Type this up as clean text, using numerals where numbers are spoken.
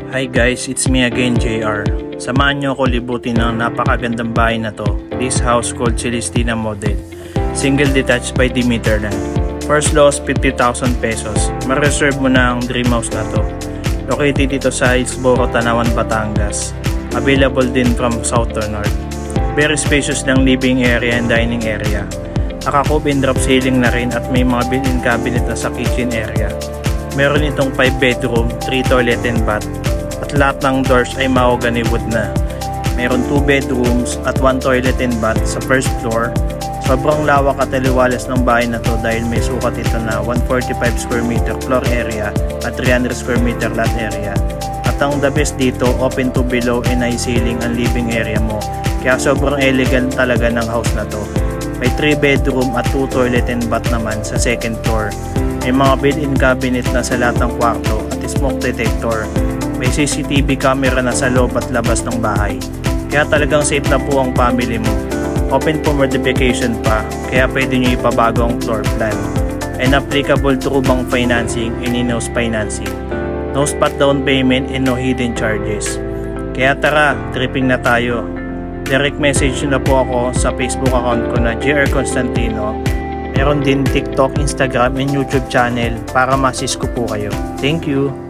Hi guys, it's me again, JR. Samahan nyo ako libutin ng napakagandang bahay na to. This house called Celestina Model. Single detached by Dimitarland. First loss, 50,000 pesos. Ma-reserve mo na ang dream house na to. Located dito sa Hillsboro, Tanawan, Batangas. Available din from south to north. Very spacious ng living area and dining area. Naka-cove and drop ceiling na rin at may mga built-in cabinet na sa kitchen area. Meron itong 5 bedroom, 3 toilet and bath. At lahat ng doors ay mahogany wood na. Meron 2 bedrooms at 1 toilet and bath sa first floor. Sobrang lawak at aliwalas ng bahay na to dahil may sukat ito na 145 square meter floor area at 300 square meter lot area. At ang the best dito, open to below and high ceiling ang living area mo. Kaya sobrang elegant talaga ng house na to. May 3 bedroom at 2 toilet and bath naman sa second floor. May mga built-in cabinet na sa lahat ng kwarto at smoke detector. May CCTV camera na sa loob at labas ng bahay. Kaya talagang safe na po ang family mo. Open for modification pa, kaya pwede nyo ipabago ang floor plan. And applicable through bank financing and in-house financing. No spot down payment and no hidden charges. Kaya tara, tripping na tayo. Direct message na po ako sa Facebook account ko na JR Constantino. Meron din TikTok, Instagram and YouTube channel para ma-assist ko po kayo. Thank you!